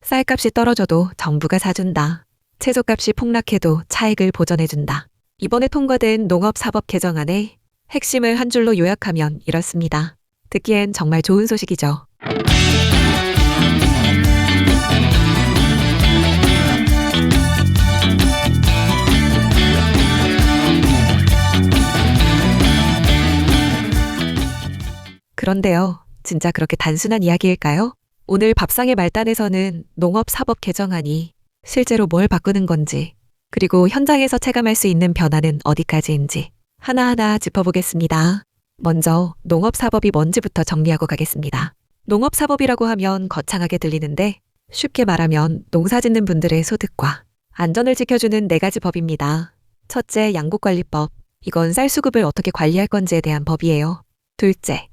쌀값이 떨어져도 정부가 사준다. 채소값이 폭락해도 차익을 보전해준다. 이번에 통과된 농업사법 개정안의 핵심을 한 줄로 요약하면 이렇습니다. 듣기엔 정말 좋은 소식이죠. 그런데요, 진짜 그렇게 단순한 이야기일까요? 오늘 밥상의 말단에서는 농업사법 개정안이 실제로 뭘 바꾸는 건지, 그리고 현장에서 체감할 수 있는 변화는 어디까지인지 하나하나 짚어보겠습니다. 먼저 농업사법이 뭔지부터 정리하고 가겠습니다. 농업사법이라고 하면 거창하게 들리는데 쉽게 말하면 농사짓는 분들의 소득과 안전을 지켜주는 4가지 법입니다. 첫째, 양곡관리법. 이건 쌀수급을 어떻게 관리할 건지에 대한 법이에요. 둘째,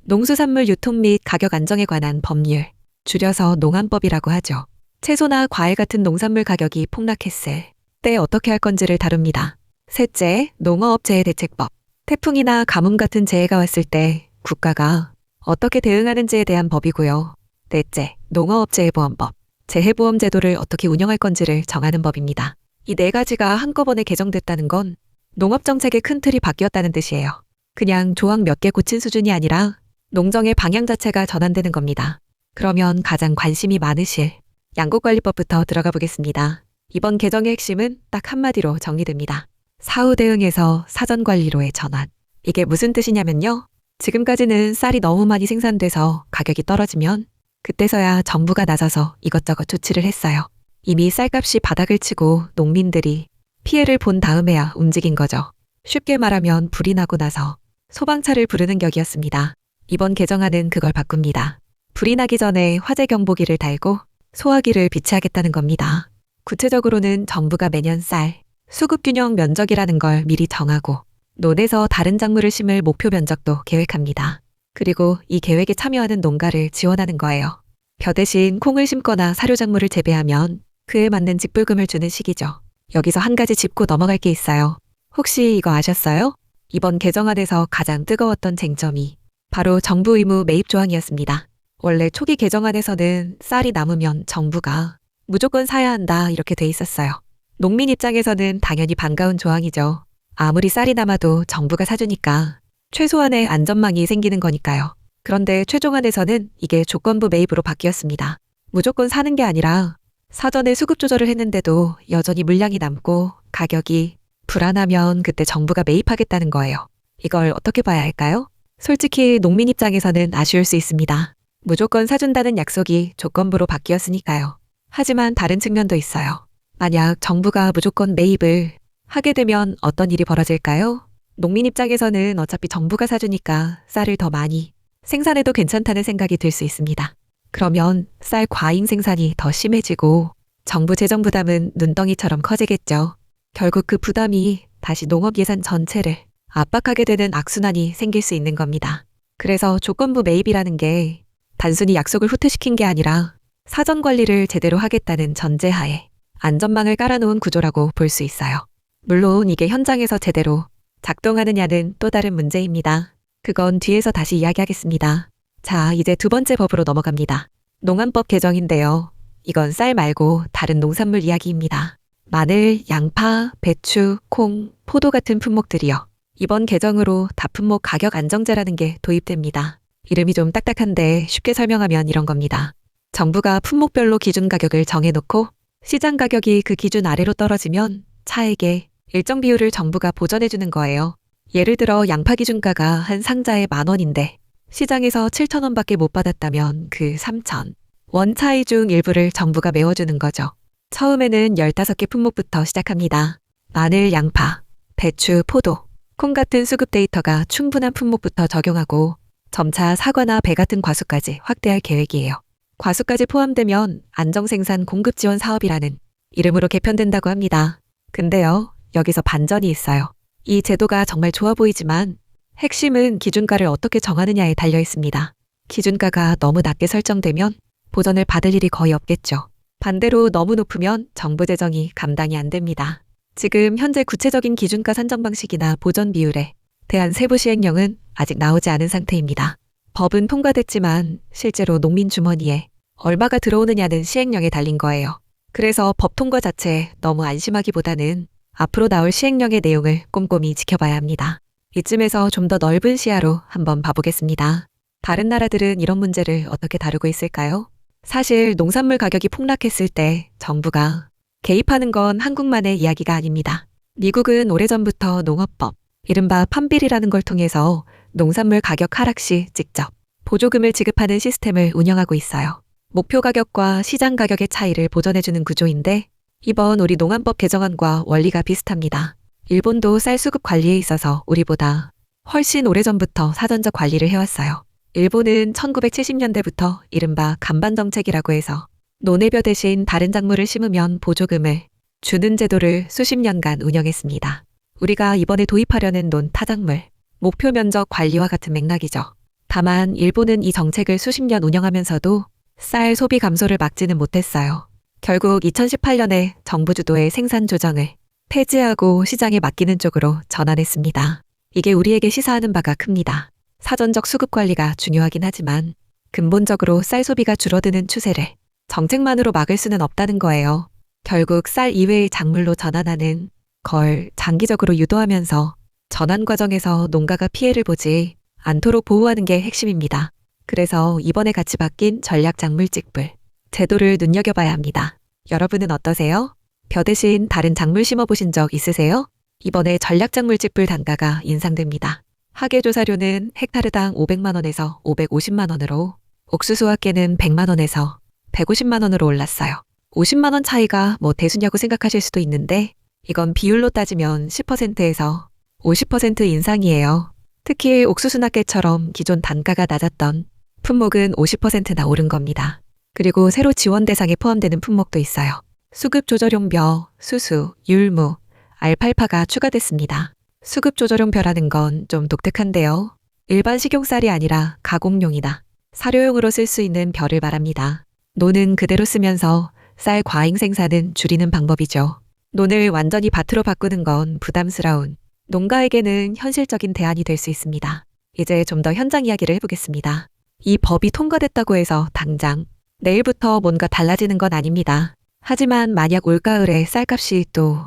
농수산물 유통 및 가격 안정에 관한 법률, 줄여서 농안법이라고 하죠. 채소나 과일 같은 농산물 가격이 폭락했을 때 어떻게 할 건지를 다룹니다. 셋째, 농어업재해 대책법. 태풍이나 가뭄 같은 재해가 왔을 때 국가가 어떻게 대응하는지에 대한 법이고요. 넷째, 농어업재해보험법. 재해보험 제도를 어떻게 운영할 건지를 정하는 법입니다. 이 4가지가 한꺼번에 개정됐다는 건 농업정책의 큰 틀이 바뀌었다는 뜻이에요. 그냥 조항 몇 개 고친 수준이 아니라 농정의 방향 자체가 전환되는 겁니다. 그러면 가장 관심이 많으실 양곡관리법부터 들어가 보겠습니다. 이번 개정의 핵심은 딱 한마디로 정리됩니다. 사후 대응에서 사전 관리로의 전환. 이게 무슨 뜻이냐면요. 지금까지는 쌀이 너무 많이 생산돼서 가격이 떨어지면 그때서야 정부가 나서서 이것저것 조치를 했어요. 이미 쌀값이 바닥을 치고 농민들이 피해를 본 다음에야 움직인 거죠. 쉽게 말하면 불이 나고 나서 소방차를 부르는 격이었습니다. 이번 개정안은 그걸 바꿉니다. 불이 나기 전에 화재 경보기를 달고 소화기를 비치하겠다는 겁니다. 구체적으로는 정부가 매년 쌀, 수급균형 면적이라는 걸 미리 정하고 논에서 다른 작물을 심을 목표 면적도 계획합니다. 그리고 이 계획에 참여하는 농가를 지원하는 거예요. 벼 대신 콩을 심거나 사료작물을 재배하면 그에 맞는 직불금을 주는 시기죠. 여기서 한 가지 짚고 넘어갈 게 있어요. 혹시 이거 아셨어요? 이번 개정안에서 가장 뜨거웠던 쟁점이 바로 정부 의무 매입 조항이었습니다. 원래 초기 개정안에서는 쌀이 남으면 정부가 무조건 사야 한다 이렇게 돼 있었어요. 농민 입장에서는 당연히 반가운 조항이죠. 아무리 쌀이 남아도 정부가 사주니까 최소한의 안전망이 생기는 거니까요. 그런데 최종안에서는 이게 조건부 매입으로 바뀌었습니다. 무조건 사는 게 아니라 사전에 수급 조절을 했는데도 여전히 물량이 남고 가격이 불안하면 그때 정부가 매입하겠다는 거예요. 이걸 어떻게 봐야 할까요? 솔직히 농민 입장에서는 아쉬울 수 있습니다. 무조건 사준다는 약속이 조건부로 바뀌었으니까요. 하지만 다른 측면도 있어요. 만약 정부가 무조건 매입을 하게 되면 어떤 일이 벌어질까요? 농민 입장에서는 어차피 정부가 사주니까 쌀을 더 많이 생산해도 괜찮다는 생각이 들 수 있습니다. 그러면 쌀 과잉 생산이 더 심해지고 정부 재정 부담은 눈덩이처럼 커지겠죠. 결국 그 부담이 다시 농업 예산 전체를 압박하게 되는 악순환이 생길 수 있는 겁니다. 그래서 조건부 매입이라는 게 단순히 약속을 후퇴시킨 게 아니라 사전 관리를 제대로 하겠다는 전제하에 안전망을 깔아놓은 구조라고 볼 수 있어요. 물론 이게 현장에서 제대로 작동하느냐는 또 다른 문제입니다. 그건 뒤에서 다시 이야기하겠습니다. 자, 이제 2번째 법으로 넘어갑니다. 농안법 개정인데요. 이건 쌀 말고 다른 농산물 이야기입니다. 마늘, 양파, 배추, 콩, 포도 같은 품목들이요. 이번 개정으로 다품목 가격 안정제라는 게 도입됩니다. 이름이 좀 딱딱한데 쉽게 설명하면 이런 겁니다. 정부가 품목별로 기준 가격을 정해놓고 시장 가격이 그 기준 아래로 떨어지면 차액의 일정 비율을 정부가 보전해주는 거예요. 예를 들어 양파 기준가가 한 상자에 10,000원인데 시장에서 7,000원밖에 못 받았다면 그 3,000원 차이 중 일부를 정부가 메워주는 거죠. 처음에는 15개 품목부터 시작합니다. 마늘, 양파, 배추, 포도, 콩 같은 수급 데이터가 충분한 품목부터 적용하고 점차 사과나 배 같은 과수까지 확대할 계획이에요. 과수까지 포함되면 안정생산 공급지원 사업이라는 이름으로 개편된다고 합니다. 근데요, 여기서 반전이 있어요. 이 제도가 정말 좋아 보이지만 핵심은 기준가를 어떻게 정하느냐에 달려 있습니다. 기준가가 너무 낮게 설정되면 보전을 받을 일이 거의 없겠죠. 반대로 너무 높으면 정부 재정이 감당이 안 됩니다. 지금 현재 구체적인 기준가 산정 방식이나 보전 비율에 대한 세부 시행령은 아직 나오지 않은 상태입니다. 법은 통과됐지만 실제로 농민 주머니에 얼마가 들어오느냐는 시행령에 달린 거예요. 그래서 법 통과 자체에 너무 안심하기보다는 앞으로 나올 시행령의 내용을 꼼꼼히 지켜봐야 합니다. 이쯤에서 좀 더 넓은 시야로 한번 봐보겠습니다. 다른 나라들은 이런 문제를 어떻게 다루고 있을까요? 사실 농산물 가격이 폭락했을 때 정부가 개입하는 건 한국만의 이야기가 아닙니다. 미국은 오래전부터 농업법, 이른바 판빌이라는 걸 통해서 농산물 가격 하락 시 직접 보조금을 지급하는 시스템을 운영하고 있어요. 목표 가격과 시장 가격의 차이를 보전해주는 구조인데 이번 우리 농안법 개정안과 원리가 비슷합니다. 일본도 쌀 수급 관리에 있어서 우리보다 훨씬 오래전부터 사전적 관리를 해왔어요. 일본은 1970년대부터 이른바 간반 정책이라고 해서 논해벼 대신 다른 작물을 심으면 보조금을 주는 제도를 수십 년간 운영했습니다. 우리가 이번에 도입하려는 논 타작물, 목표 면적 관리와 같은 맥락이죠. 다만 일본은 이 정책을 수십 년 운영하면서도 쌀 소비 감소를 막지는 못했어요. 결국 2018년에 정부 주도의 생산 조정을 폐지하고 시장에 맡기는 쪽으로 전환했습니다. 이게 우리에게 시사하는 바가 큽니다. 사전적 수급 관리가 중요하긴 하지만 근본적으로 쌀 소비가 줄어드는 추세를 정책만으로 막을 수는 없다는 거예요. 결국 쌀 이외의 작물로 전환하는 걸 장기적으로 유도하면서 전환 과정에서 농가가 피해를 보지 않도록 보호하는 게 핵심입니다. 그래서 이번에 같이 바뀐 전략작물직불 제도를 눈여겨봐야 합니다. 여러분은 어떠세요? 벼 대신 다른 작물 심어보신 적 있으세요? 이번에 전략작물직불 단가가 인상됩니다. 하계조사료는 헥타르당 500만 원에서 550만 원으로 옥수수 학계는 100만 원에서 150만 원으로 올랐어요. 50만 원 차이가 뭐 대수냐고 생각하실 수도 있는데 이건 비율로 따지면 10%에서 50% 인상이에요. 특히 옥수수 낱개처럼 기존 단가가 낮았던 품목은 50%나 오른 겁니다. 그리고 새로 지원 대상에 포함되는 품목도 있어요. 수급 조절용 벼, 수수, 율무, 알팔파가 추가됐습니다. 수급 조절용 벼라는 건 좀 독특한데요. 일반 식용쌀이 아니라 가공용이나 사료용으로 쓸 수 있는 벼를 말합니다. 논은 그대로 쓰면서 쌀 과잉 생산은 줄이는 방법이죠. 논을 완전히 밭으로 바꾸는 건 부담스러운 농가에게는 현실적인 대안이 될 수 있습니다. 이제 좀 더 현장 이야기를 해보겠습니다. 이 법이 통과됐다고 해서 당장 내일부터 뭔가 달라지는 건 아닙니다. 하지만 만약 올가을에 쌀값이 또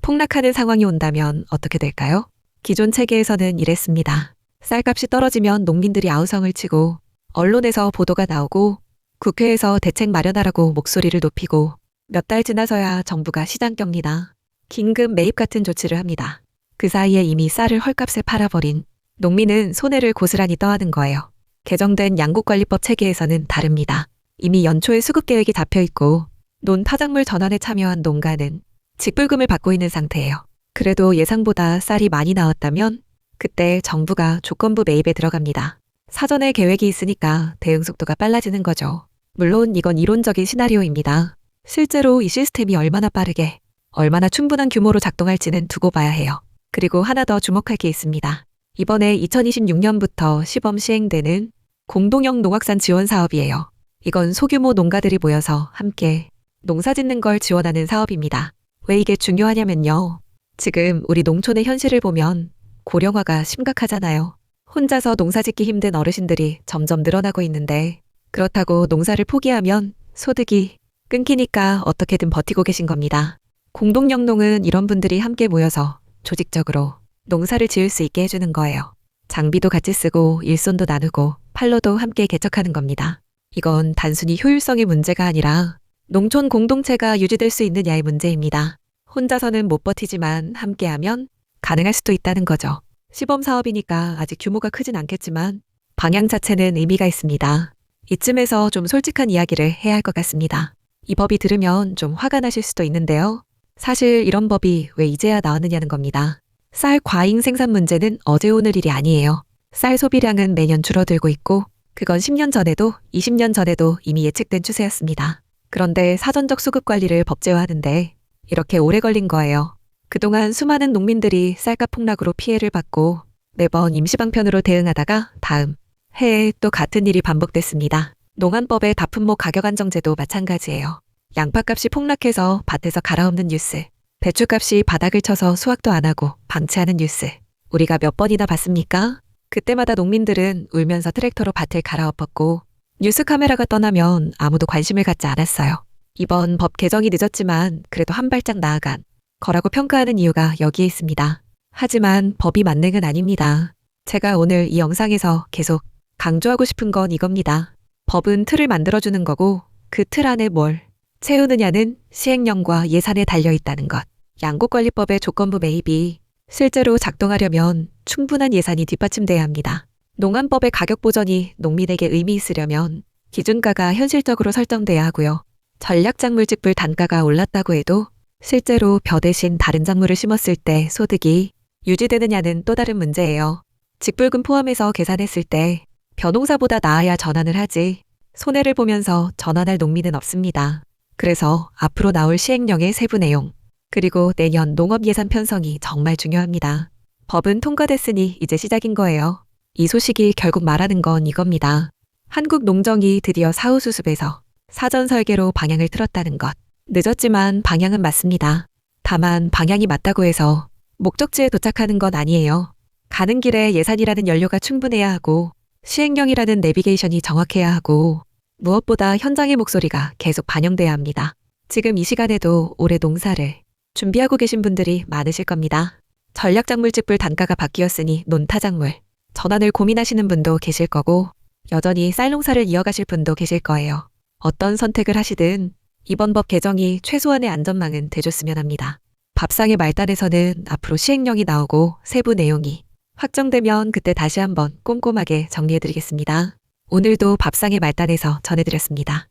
폭락하는 상황이 온다면 어떻게 될까요? 기존 체계에서는 이랬습니다. 쌀값이 떨어지면 농민들이 아우성을 치고 언론에서 보도가 나오고 국회에서 대책 마련하라고 목소리를 높이고 몇 달 지나서야 정부가 시장격리나 긴급 매입 같은 조치를 합니다. 그 사이에 이미 쌀을 헐값에 팔아버린 농민은 손해를 고스란히 떠하는 거예요. 개정된 양국관리법 체계에서는 다릅니다. 이미 연초에 수급 계획이 잡혀 있고 논 타작물 전환에 참여한 농가는 직불금을 받고 있는 상태예요. 그래도 예상보다 쌀이 많이 나왔다면 그때 정부가 조건부 매입에 들어갑니다. 사전에 계획이 있으니까 대응 속도가 빨라지는 거죠. 물론 이건 이론적인 시나리오입니다. 실제로 이 시스템이 얼마나 빠르게, 얼마나 충분한 규모로 작동할지는 두고 봐야 해요. 그리고 하나 더 주목할 게 있습니다. 이번에 2026년부터 시범 시행되는 공동형 농악산 지원 사업이에요. 이건 소규모 농가들이 모여서 함께 농사 짓는 걸 지원하는 사업입니다. 왜 이게 중요하냐면요. 지금 우리 농촌의 현실을 보면 고령화가 심각하잖아요. 혼자서 농사 짓기 힘든 어르신들이 점점 늘어나고 있는데 그렇다고 농사를 포기하면 소득이 끊기니까 어떻게든 버티고 계신 겁니다. 공동영농은 이런 분들이 함께 모여서 조직적으로 농사를 지을 수 있게 해주는 거예요. 장비도 같이 쓰고 일손도 나누고 판로도 함께 개척하는 겁니다. 이건 단순히 효율성의 문제가 아니라 농촌 공동체가 유지될 수 있느냐의 문제입니다. 혼자서는 못 버티지만 함께하면 가능할 수도 있다는 거죠. 시범 사업이니까 아직 규모가 크진 않겠지만 방향 자체는 의미가 있습니다. 이쯤에서 좀 솔직한 이야기를 해야 할 것 같습니다. 이 법이 들으면 좀 화가 나실 수도 있는데요. 사실 이런 법이 왜 이제야 나왔느냐는 겁니다. 쌀 과잉 생산 문제는 어제 오늘 일이 아니에요. 쌀 소비량은 매년 줄어들고 있고 그건 10년 전에도 20년 전에도 이미 예측된 추세였습니다. 그런데 사전적 수급 관리를 법제화하는데 이렇게 오래 걸린 거예요. 그동안 수많은 농민들이 쌀값 폭락으로 피해를 받고 매번 임시방편으로 대응하다가 다음 해에 또 같은 일이 반복됐습니다. 농안법의 다품목 가격안정제도 마찬가지예요. 양파값이 폭락해서 밭에서 갈아엎는 뉴스, 배추값이 바닥을 쳐서 수확도 안 하고 방치하는 뉴스. 우리가 몇 번이나 봤습니까? 그때마다 농민들은 울면서 트랙터로 밭을 갈아엎었고 뉴스 카메라가 떠나면 아무도 관심을 갖지 않았어요. 이번 법 개정이 늦었지만 그래도 한 발짝 나아간 거라고 평가하는 이유가 여기에 있습니다. 하지만 법이 만능은 아닙니다. 제가 오늘 이 영상에서 계속 강조하고 싶은 건 이겁니다. 법은 틀을 만들어주는 거고 그 틀 안에 뭘 채우느냐는 시행령과 예산에 달려 있다는 것. 양곡관리법의 조건부 매입이 실제로 작동하려면 충분한 예산이 뒷받침돼야 합니다. 농안법의 가격 보전이 농민에게 의미 있으려면 기준가가 현실적으로 설정돼야 하고요. 전략작물직불 단가가 올랐다고 해도 실제로 벼 대신 다른 작물을 심었을 때 소득이 유지되느냐는 또 다른 문제예요. 직불금 포함해서 계산했을 때 벼농사보다 나아야 전환을 하지 손해를 보면서 전환할 농민은 없습니다. 그래서 앞으로 나올 시행령의 세부 내용 그리고 내년 농업 예산 편성이 정말 중요합니다. 법은 통과됐으니 이제 시작인 거예요. 이 소식이 결국 말하는 건 이겁니다. 한국 농정이 드디어 사후수습에서 사전 설계로 방향을 틀었다는 것. 늦었지만 방향은 맞습니다. 다만 방향이 맞다고 해서 목적지에 도착하는 건 아니에요. 가는 길에 예산이라는 연료가 충분해야 하고 시행령이라는 내비게이션이 정확해야 하고 무엇보다 현장의 목소리가 계속 반영돼야 합니다. 지금 이 시간에도 올해 농사를 준비하고 계신 분들이 많으실 겁니다. 전략작물직불 단가가 바뀌었으니 논타작물 전환을 고민하시는 분도 계실 거고 여전히 쌀농사를 이어가실 분도 계실 거예요. 어떤 선택을 하시든 이번 법 개정이 최소한의 안전망은 돼줬으면 합니다. 밥상의 말단에서는 앞으로 시행령이 나오고 세부 내용이 확정되면 그때 다시 한번 꼼꼼하게 정리해드리겠습니다. 오늘도 밥상의 말단에서 전해드렸습니다.